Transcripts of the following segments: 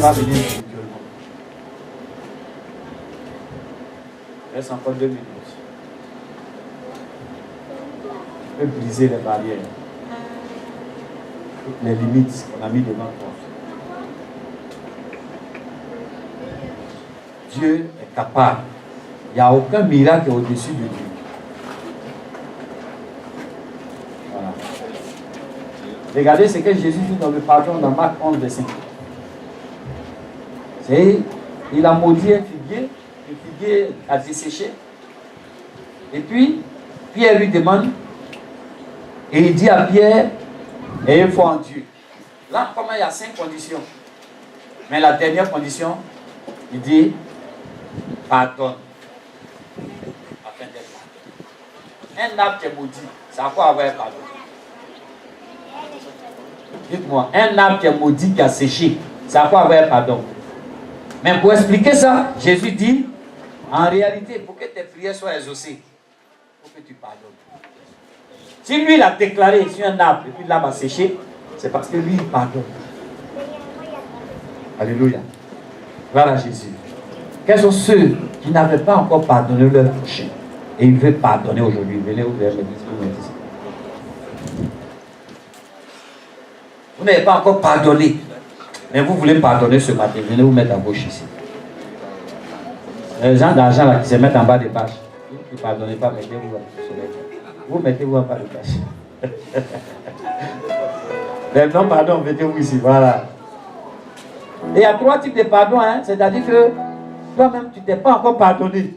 va venir individuellement. Il reste encore 2 minutes. Tu peux briser les barrières, toutes les limites qu'on a mis devant toi. Dieu est capable. Il n'y a aucun miracle au-dessus de Dieu. Voilà. Regardez ce que Jésus dit dans le pardon dans Marc 11, verset 5. Il a maudit un figuier, le figuier a desséché. Et puis, Pierre lui demande, et il dit à Pierre, ayez foi en Dieu. Là, comment il y a 5 conditions. Mais la dernière condition, il dit, pardonne. Afin d'être pardonné. Un arbre qui est maudit, ça a quoi avoir un pardon? Dites-moi, un arbre qui est maudit, qui a séché, ça a quoi avoir un pardon? Mais pour expliquer ça, Jésus dit, en réalité, pour que tes prières soient exaucées, il faut que tu pardonnes. Si lui, il a déclaré sur un arbre, et puis l'arbre a séché, c'est parce que lui, il pardonne. Alléluia. Voilà Jésus. Quels sont ceux qui n'avaient pas encore pardonné leur prochain? Et ils veulent pardonner aujourd'hui. Venez ouvrir l'église. Vous n'avez pas encore pardonné. Mais vous voulez pardonner ce matin. Venez vous mettre à gauche ici. Les gens d'argent là qui se mettent en bas des pages. Vous ne pardonnez pas, mettez-vous au soleil. Vous mettez-vous en bas des pages. Mais non, pardon, mettez-vous ici. Voilà. Et il y a 3 types de pardon. Hein? C'est-à-dire que toi-même, tu ne t'es pas encore pardonné.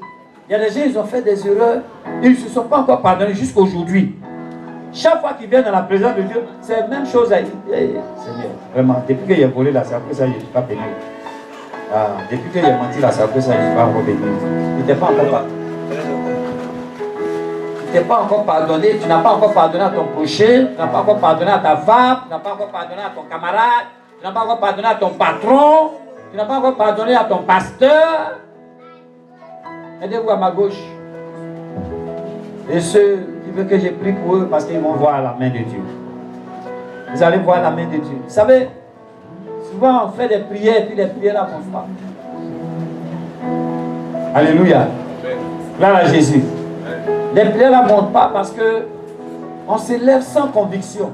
Il y a des gens, ils ont fait des erreurs. Ils ne se sont pas encore pardonnés jusqu'à aujourd'hui. Chaque fois qu'ils viennent dans la présence de Dieu, c'est la même chose à dire. Seigneur, vraiment, depuis qu'il a volé là, c'est après ça, je ne suis pas béni. Ah, depuis qu'il a menti là, c'est après ça, je ne suis pas encore béni. Tu n'es pas encore pardonné. Tu n'es pas encore pardonné. Tu n'as pas encore pardonné à ton prochain. Tu n'as pas encore pardonné à ta femme. Tu n'as pas encore pardonné à ton camarade. Tu n'as pas encore pardonné à ton patron. Tu n'as pas encore pardonné à ton pasteur. Aidez-vous à ma gauche. Et ceux qui veulent que je prie pour eux, parce qu'ils vont voir la main de Dieu. Vous allez voir la main de Dieu. Vous savez, souvent on fait des prières, et puis les prières n'avancent pas. Alléluia. Gloire à Jésus. Les prières n'avancent pas parce que on s'élève sans conviction.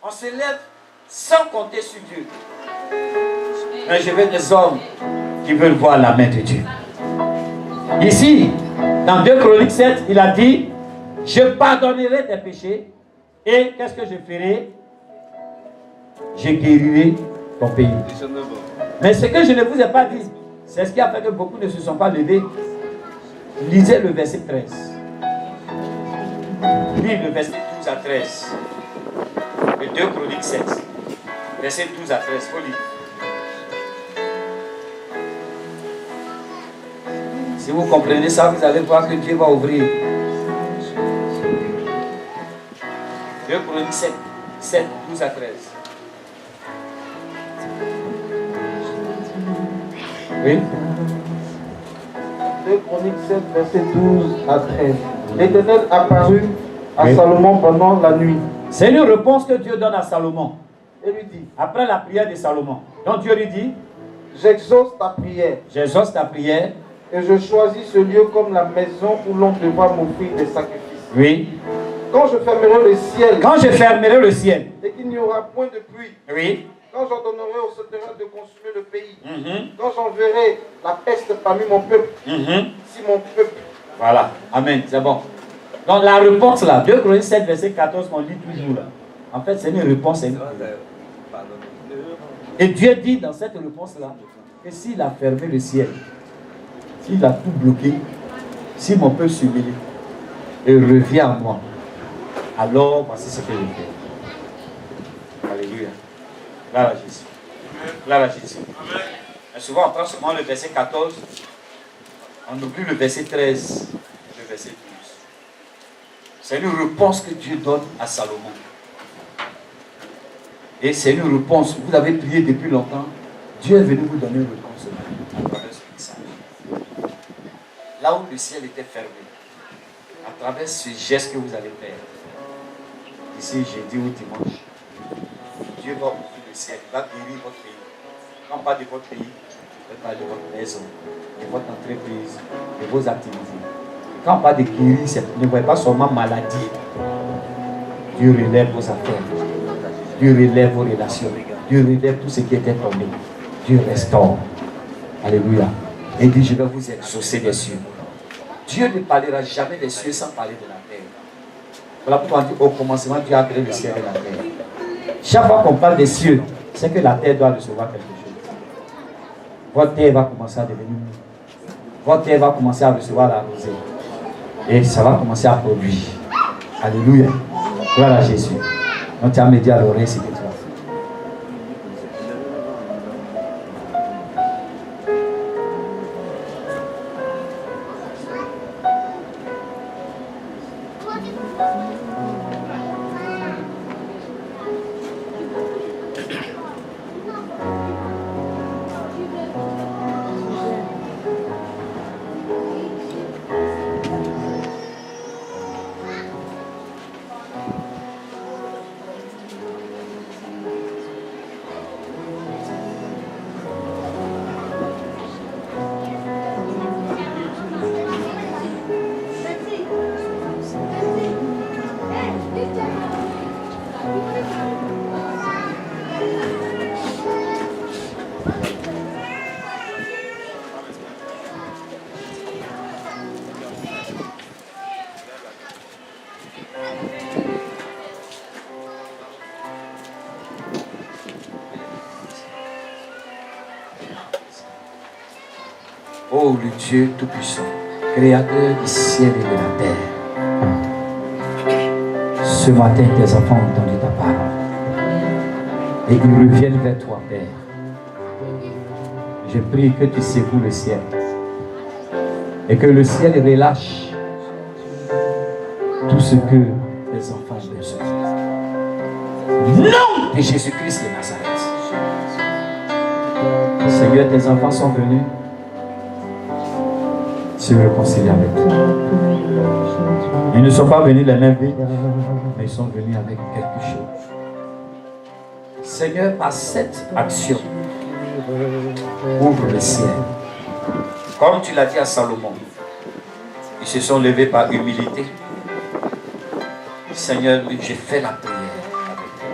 On s'élève sans compter sur Dieu. Mais je veux des hommes qui veulent voir la main de Dieu. Ici, dans 2 Chroniques 7, il a dit, je pardonnerai tes péchés et qu'est-ce que je ferai? Je guérirai ton pays. Mais ce que je ne vous ai pas dit, c'est ce qui a fait que beaucoup ne se sont pas levés. Lisez le verset 13. Lis le verset 12 à 13. Le 2 Chroniques 7. Verset 12 à 13. Faut lire. Si vous comprenez ça, vous allez voir que Dieu va ouvrir. 2 Chroniques 7, 12 à 13. Oui. 2 Chroniques 7, verset 12 à 13. L'Éternel apparut à Salomon pendant la nuit. C'est une réponse que Dieu donne à Salomon. Et lui dit, après la prière de Salomon. Donc Dieu lui dit, j'exauce ta prière. J'exauce ta prière. Et je choisis ce lieu comme la maison où l'on devra m'offrir des sacrifices. Oui. Quand je fermerai le ciel. Quand je fermerai le ciel. Et qu'il n'y aura point de pluie. Oui. Quand j'ordonnerai aux sauterelles de consumer le pays. Quand j'enverrai la peste parmi mon peuple. Si mon peuple. Voilà. Amen. C'est bon. Donc la réponse là, 2 Chroniques 7, verset 14 qu'on lit toujours là. En fait, c'est une réponse. Et Dieu dit dans cette réponse là, que s'il a fermé le ciel, s'il a tout bloqué, si mon peuple s'humilie et revient à moi, alors voici ce que je fais. Alléluia. Gloire à Jésus. Gloire à Jésus. Mais souvent on prend seulement le verset 14, on oublie le verset 13, le verset 12. C'est une réponse que Dieu donne à Salomon. Et c'est une réponse, vous avez prié depuis longtemps, Dieu est venu vous donner une réponse à travers ce message. Là où le ciel était fermé, à travers ce geste que vous allez faire, Ici, jeudi ou dimanche. Dieu va ouvrir le ciel, il va guérir votre pays. Quand on parle de votre pays, on parle de votre maison, de votre entreprise, de vos activités. Quand on parle de guérir, ne voyez pas seulement maladie. Dieu relève vos affaires. Dieu relève vos relations. Dieu relève tout ce qui était tombé. Dieu restaure. Alléluia. Et dit, je vais vous exaucer des cieux. Dieu ne parlera jamais des cieux sans parler de la terre. Voilà pourquoi on dit au commencement, Dieu a créé le ciel et la terre. Chaque fois qu'on parle des cieux, c'est que la terre doit recevoir quelque chose. Votre terre va commencer à devenir mûre. Votre terre va commencer à recevoir la rosée. Et ça va commencer à produire. Alléluia. Gloire à Jésus. On t'a médié à l'oreille, c'est que tu vas faire. Oh, le Dieu Tout-Puissant, Créateur du ciel et de la terre. Ce matin, tes enfants ont entendu ta parole. Et ils reviennent vers toi, Père. Je prie que tu secoues le ciel. Et que le ciel relâche tout ce que tes enfants ont besoin. Nom de Jésus-Christ de Nazareth. Seigneur, tes enfants sont venus se réconcilier avec toi. Ils ne sont pas venus les mains vides, mais ils sont venus avec quelque chose. Seigneur, par cette action, ouvre le ciel. Comme tu l'as dit à Salomon, ils se sont levés par humilité. Seigneur, j'ai fait la prière avec toi.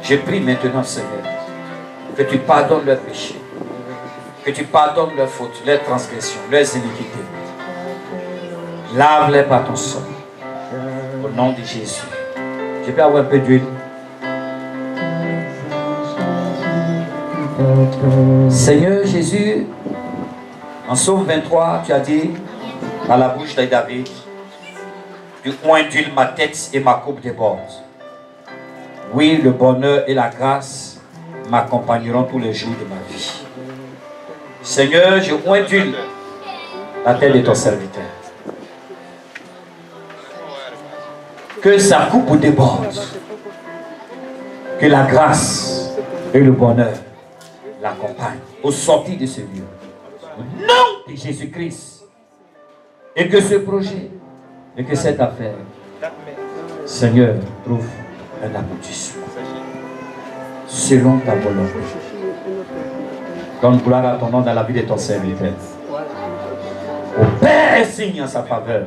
Je prie maintenant, Seigneur, que tu pardonnes leurs péchés, que tu pardonnes leurs fautes, leurs transgressions, leurs iniquités. Lave-les par ton sang. Au nom de Jésus. Je peux avoir un peu d'huile. Seigneur Jésus, en Psaume 23, tu as dit, par la bouche de David, du oint d'huile ma tête et ma coupe déborde. Oui, le bonheur et la grâce m'accompagneront tous les jours de ma vie. Seigneur, je oins d'huile la tête de ton serviteur. Que sa coupe déborde. Que la grâce et le bonheur l'accompagnent au sortir de ce lieu. Au nom de Jésus-Christ. Et que ce projet, et que cette affaire, Seigneur, trouve un aboutissement. Selon ta volonté. Donne gloire à ton nom dans la vie de ton serviteur. Au Père et signe en sa faveur.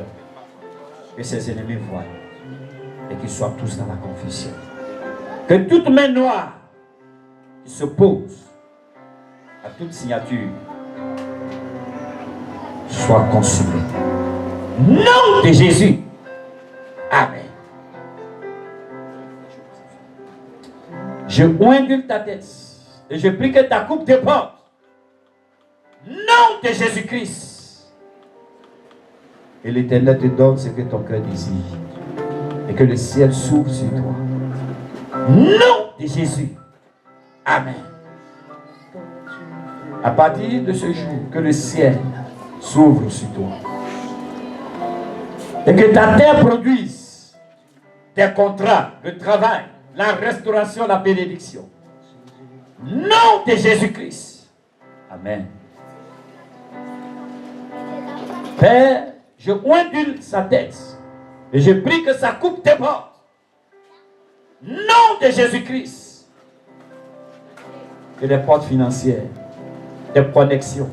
Que ses ennemis voient. Et qu'ils soient tous dans la confusion. Que toute main noire qui se pose à toute signature soit consumée. Nom de Jésus. Amen. Je oindule ta tête et je prie que ta coupe déborde. Nom de Jésus-Christ. Et l'Éternel te donne ce que ton cœur désire. Et que le ciel s'ouvre sur toi. Nom de Jésus. Amen. À partir de ce jour, que le ciel s'ouvre sur toi. Et que ta terre produise des contrats, le travail, la restauration, la bénédiction. Nom de Jésus-Christ. Amen. Père, je oindule sa tête. Et je prie que sa coupe déborde. Nom de Jésus-Christ. Que des portes financières, des connexions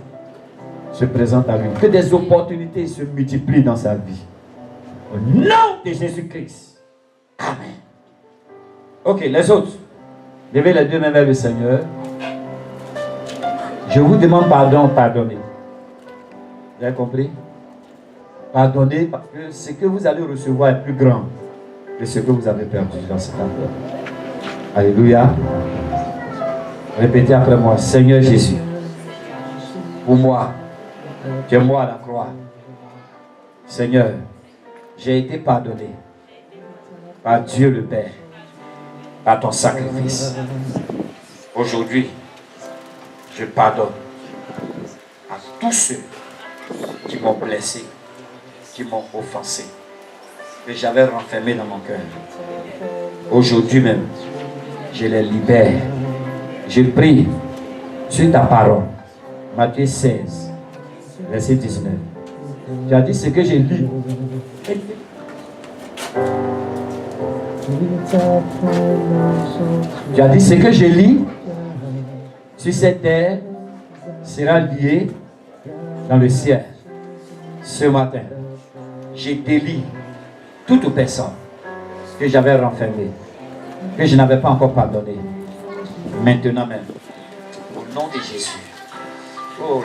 se présentent à lui. Que des opportunités se multiplient dans sa vie. Au nom de Jésus-Christ. Amen. Ok, les autres. Levez les deux mains vers le Seigneur. Je vous demande pardon, pardonnez. Vous avez compris? Pardonnez parce que ce que vous allez recevoir est plus grand que ce que vous avez perdu dans cet endroit. Alléluia. Répétez après moi. Seigneur Jésus, pour moi, tu es moi à la croix. Seigneur, j'ai été pardonné par Dieu le Père, par ton sacrifice. Aujourd'hui, je pardonne à tous ceux qui m'ont blessé, qui m'ont offensé, que j'avais renfermé dans mon cœur. Aujourd'hui même, je les libère. Je prie sur ta parole. Matthieu 16, verset 19. Tu as dit ce que j'ai lu. Tu as dit ce que je lis sur cette terre sera lié dans le ciel. Ce matin, j'ai délié toute personne que j'avais renfermée, que je n'avais pas encore pardonné. Maintenant même, au nom de Jésus. Oh,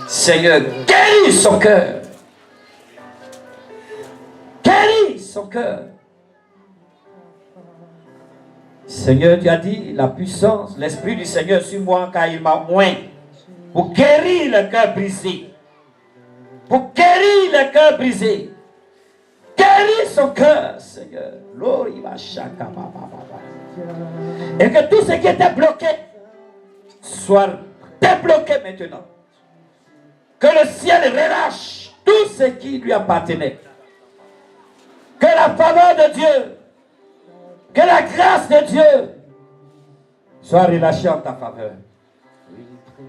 Seigneur, guéris son cœur. Guéris son cœur. Seigneur, tu as dit la puissance, l'Esprit du Seigneur sur moi, car il m'a oint pour guérir le cœur brisé. Pour guérir le cœur brisé. Guéris son cœur, Seigneur. Et que tout ce qui était bloqué soit débloqué maintenant. Que le ciel relâche tout ce qui lui appartenait. Que la faveur de Dieu, que la grâce de Dieu soit relâchée en ta faveur.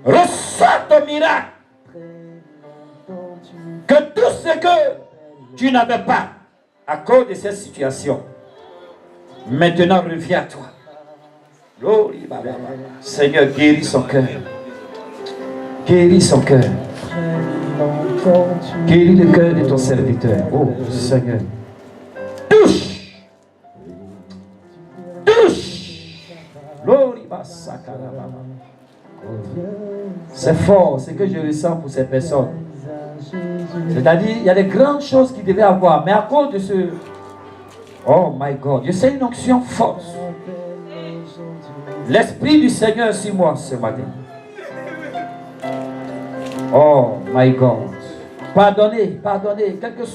Reçois ton miracle. Que tout ce que tu n'avais pas à cause de cette situation, maintenant revient à toi. Seigneur, guéris son cœur. Guéris son cœur. Guéris le cœur de ton serviteur. Oh Seigneur. Touche. Touche. C'est fort ce que je ressens pour ces personnes. C'est-à-dire, il y a des grandes choses qu'ils devaient avoir, mais à cause de ce... Oh my God, je sais une onction forte. L'Esprit du Seigneur sur moi ce matin. Oh my God. Pardonnez, pardonnez, quelle que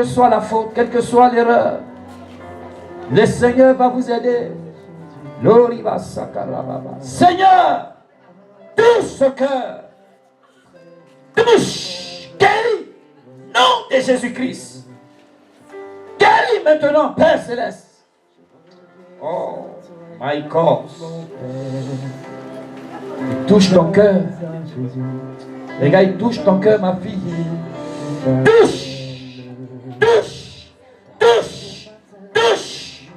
soit la faute, quelle que soit l'erreur. Le Seigneur va vous aider. Seigneur, touche ce cœur. Touche, guéris, nom de Jésus-Christ. Guéris maintenant, Père Céleste. Oh, my God. Il touche ton cœur. Les gars, il touche ton cœur, ma fille. Touche, touche, touche, touche.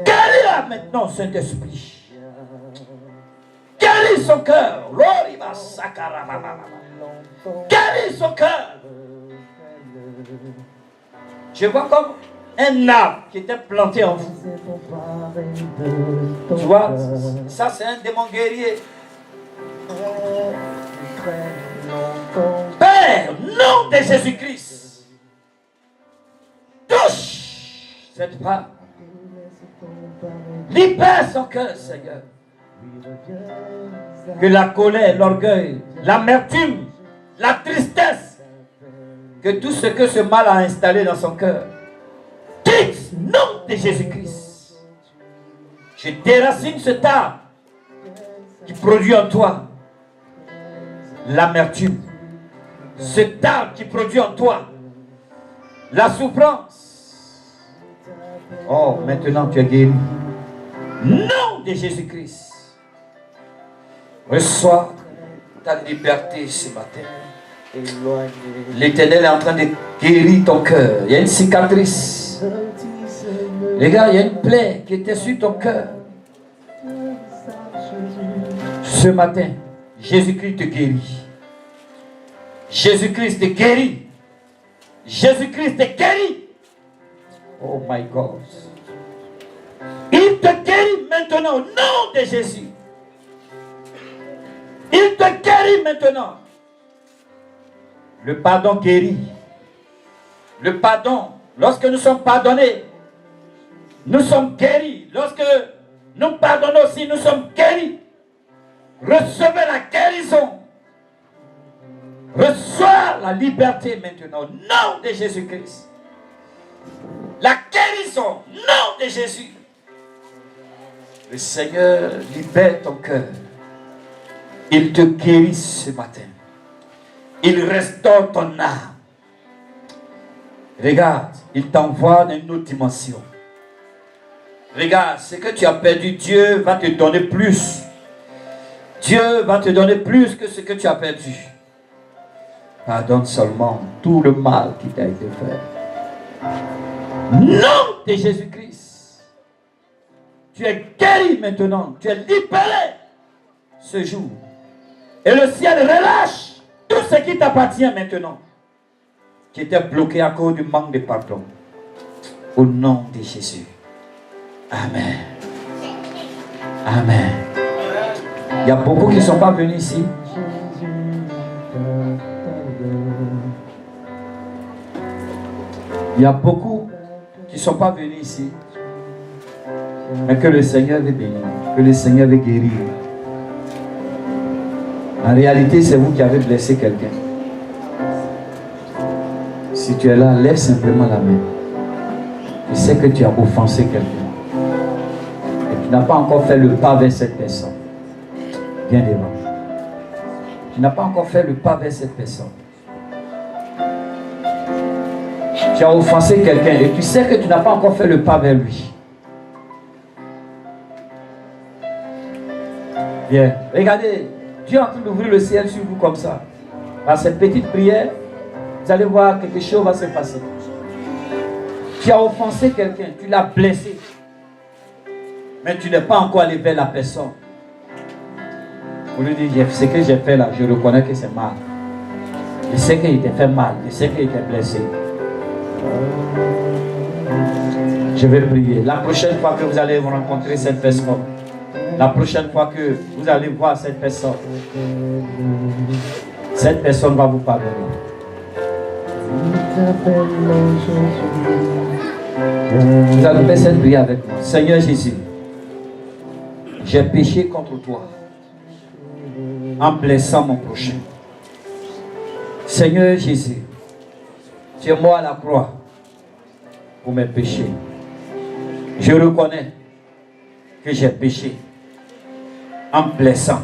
Guéris-la maintenant, Saint-Esprit. Guéris son cœur. Guéris son cœur. Je vois comme un arbre qui était planté en vous. Tu vois, ça c'est un démon guerrier. Père, nom de Jésus-Christ, touche cette femme. Libère son cœur, Seigneur. Que la colère, l'orgueil, l'amertume, la tristesse, que tout ce que ce mal a installé dans son cœur, quitte, nom de Jésus-Christ. Je déracine cet arbre qui produit en toi l'amertume, cet arbre qui produit en toi la souffrance. Oh, maintenant tu es guéri. Nom de Jésus-Christ. Reçois ta liberté ce matin. L'Éternel est en train de guérir ton cœur. Il y a une cicatrice. Les gars, il y a une plaie qui était sur ton cœur. Ce matin, Jésus-Christ te guérit. Jésus-Christ te guérit. Jésus-Christ te guérit. Oh my God. Il te guérit maintenant au nom de Jésus. Il te guérit maintenant. Le pardon guérit. Le pardon, lorsque nous sommes pardonnés, nous sommes guéris. Lorsque nous pardonnons aussi, nous sommes guéris. Recevez la guérison. Reçois la liberté maintenant au nom de Jésus-Christ. La guérison au nom de Jésus. Le Seigneur libère ton cœur. Il te guérit ce matin. Il restaure ton âme. Regarde, il t'envoie dans une autre dimension. Regarde, ce que tu as perdu, Dieu va te donner plus. Dieu va te donner plus que ce que tu as perdu. Pardonne seulement tout le mal qui t'a été fait. Nom de Jésus-Christ. Tu es guéri maintenant. Tu es libéré ce jour. Et le ciel relâche tout ce qui t'appartient maintenant, qui était bloqué à cause du manque de pardon. Au nom de Jésus. Amen. Amen. Il y a beaucoup qui ne sont pas venus ici. Il y a beaucoup qui ne sont pas venus ici. Mais que le Seigneur veut bénir. Que le Seigneur veut guérir. En réalité, c'est vous qui avez blessé quelqu'un. Si tu es là, lève simplement la main. Tu sais que tu as offensé quelqu'un. Et tu n'as pas encore fait le pas vers cette personne. Viens devant. Tu n'as pas encore fait le pas vers cette personne. Tu as offensé quelqu'un et tu sais que tu n'as pas encore fait le pas vers lui. Viens. Regardez. Dieu est en train d'ouvrir le ciel sur vous comme ça. Par cette petite prière, vous allez voir quelque chose va se passer. Tu as offensé quelqu'un, tu l'as blessé. Mais tu n'es pas encore allé vers la personne. Vous lui dites, ce que j'ai fait là, je reconnais que c'est mal. Je sais qu'il t'a fait mal, je sais qu'il t'a blessé. Je vais prier. La prochaine fois que vous allez vous rencontrer cette personne, la prochaine fois que vous allez voir cette personne va vous pardonner. Vous allez faire cette prière avec moi. Seigneur Jésus, j'ai péché contre toi en blessant mon prochain. Seigneur Jésus, tu es mort à la croix pour mes péchés. Je reconnais que j'ai péché en blessant,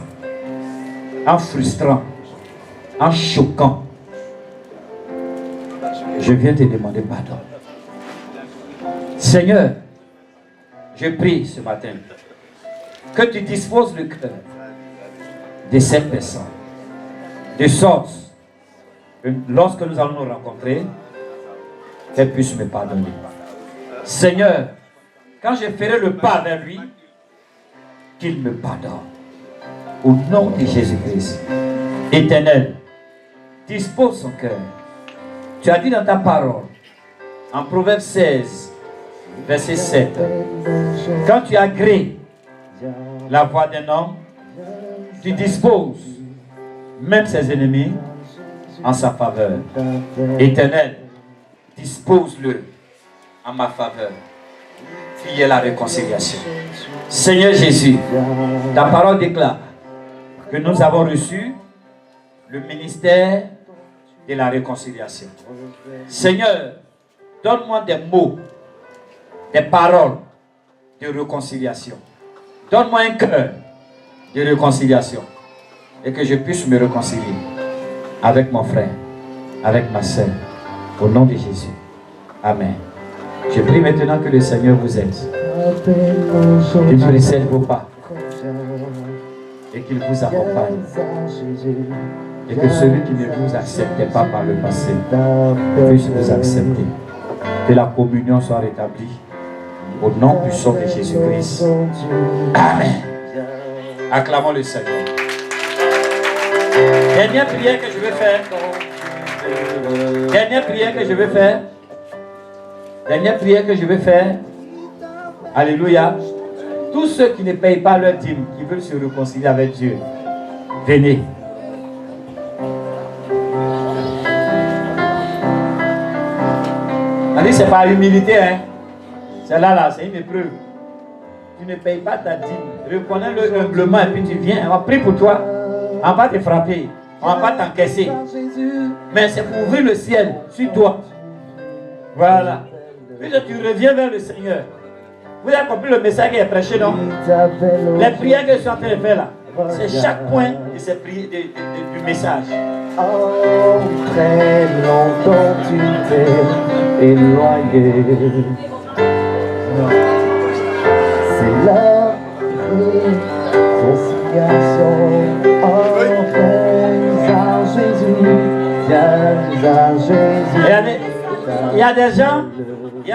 en frustrant, en choquant. Je viens te demander pardon. Seigneur, je prie ce matin que tu disposes le cœur de cette personne, de sorte que lorsque nous allons nous rencontrer, qu'elle puisse me pardonner. Seigneur, quand je ferai le pas vers lui, qu'il me pardonne. Au nom de Jésus-Christ. Éternel, dispose son cœur. Tu as dit dans ta parole, en Proverbe 16, verset 7, quand tu agrées la voix d'un homme, tu disposes même ses ennemis en sa faveur. Éternel, dispose-le en ma faveur. Qu'il y ait la réconciliation. Seigneur Jésus, ta parole déclare que nous avons reçu le ministère de la réconciliation. Seigneur, donne-moi des mots, des paroles de réconciliation. Donne-moi un cœur de réconciliation et que je puisse me réconcilier avec mon frère, avec ma soeur, au nom de Jésus. Amen. Je prie maintenant que le Seigneur vous aide, qu'il précède vos pas et qu'il vous accompagne. Et que celui qui ne vous acceptait pas par le passé puisse vous accepter. Que la communion soit rétablie. Au nom puissant de Jésus-Christ. Amen. Acclamons le Seigneur. Dernière prière que je vais faire. Dernière prière que je vais faire. Dernière prière que je vais faire. Alléluia. Tous ceux qui ne payent pas leur dîme, qui veulent se réconcilier avec Dieu, venez. On dit c'est par humilité, hein. C'est là, c'est une épreuve. Tu ne payes pas ta dîme. Reconnais-le humblement et puis tu viens. On va prier pour toi. On va pas te frapper. On va pas t'encaisser. Mais c'est pour ouvrir le ciel sur toi. Voilà. Puis tu reviens vers le Seigneur. Vous avez compris le message qui est prêché, non? Les prières que je suis en train de faire là, c'est chaque point de ces prières, du message. Oh, très longtemps tu t'es éloigné. C'est la réconciliation. Oh, viens à Jésus, viens à Jésus. Il y a des gens, il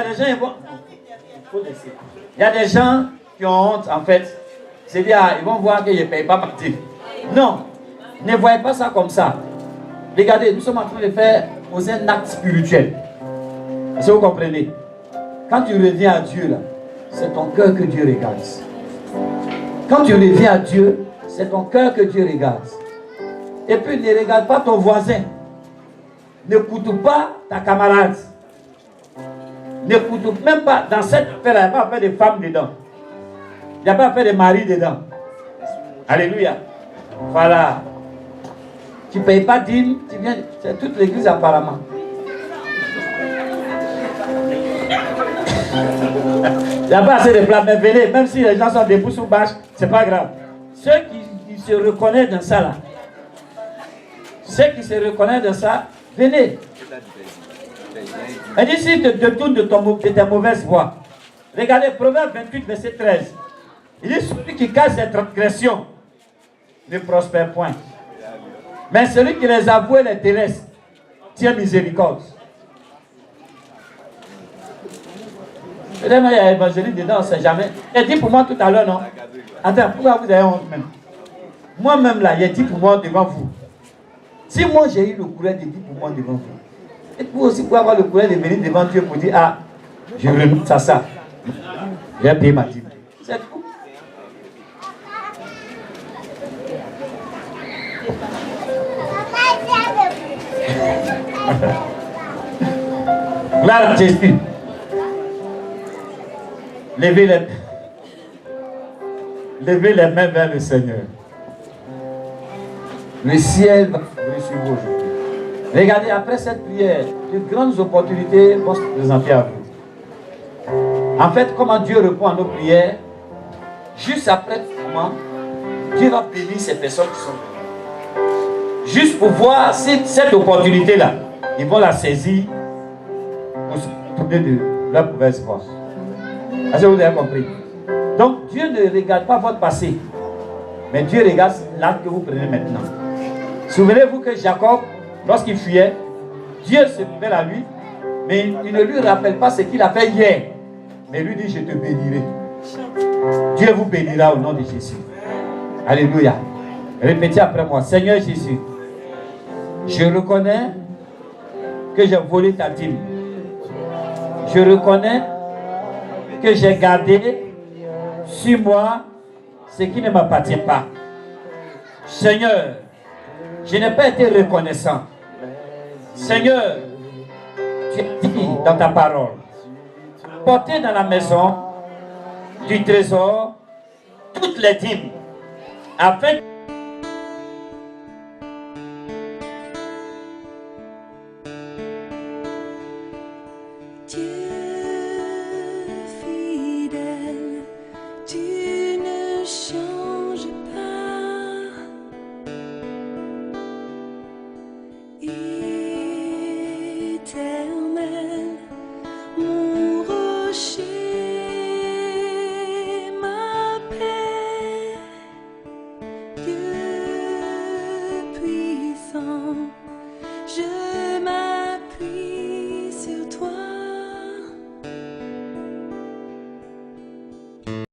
y a des gens qui ont honte en fait. C'est-à-dire, ils vont voir qu'ils ne payent pas partie. Non, ne voyez pas ça comme ça. Regardez, nous sommes en train de faire un acte spirituel. Est-ce que vous comprenez? Quand tu reviens à Dieu, là, c'est ton cœur que Dieu regarde. Quand tu reviens à Dieu, c'est ton cœur que Dieu regarde. Et puis, ne regarde pas ton voisin. N'écoute pas ta camarade. N'écoute même pas, dans cette affaire-là, il n'y a pas affaire de femmes dedans. Il n'y a pas affaire de mari dedans. Alléluia. Voilà. Tu ne payes pas dîme, tu viens, c'est toute l'église apparemment. Il n'y a pas assez de plats, mais venez, même si les gens sont debout sous bâche, c'est pas grave. Ceux qui se reconnaissent dans ça là, ceux qui se reconnaissent dans ça, venez. Et dit si tu te détournes de ta mauvaise voie. Regardez Proverbe 28, verset 13. Il dit celui qui cache ses transgressions ne prospère point. Mais celui qui les avoue et les délaisse tient miséricorde. Peut-être il y a évangéliste dedans, on ne sait jamais. Il a dit pour moi tout à l'heure, non? Attends, pourquoi vous avez honte même? Moi-même là, il a dit pour moi devant vous. Si moi j'ai eu le courage de dire pour moi devant vous, et vous aussi pouvez avoir le courage de venir devant Dieu pour dire, ah, je renonce à ça. J'ai payé ma dîme. C'est tout. Gloire à Jésus. Levez les mains vers le Seigneur. Le ciel va vous suivre aujourd'hui. Regardez, après cette prière, de grandes opportunités vont se présenter à vous. En fait, comment Dieu répond à nos prières, juste après ce moment, Dieu va bénir ces personnes qui sont là. Juste pour voir si cette opportunité-là, ils vont la saisir pour se tourner de leur mauvaise voie. Est-ce que vous avez compris? Donc Dieu ne regarde pas votre passé, mais Dieu regarde l'acte que vous prenez maintenant. Souvenez-vous que Jacob, lorsqu'il fuyait, Dieu se révèle à lui, mais il ne lui rappelle pas ce qu'il a fait hier. Mais lui dit, je te bénirai. Dieu vous bénira au nom de Jésus. Alléluia. Répétez après moi. Seigneur Jésus, je reconnais que j'ai volé ta dîme. Je reconnais que j'ai gardé sur moi ce qui ne m'appartient pas. Seigneur, je n'ai pas été reconnaissant. Seigneur, tu as dit dans ta parole, portez dans la maison du trésor toutes les dîmes, afin Dieu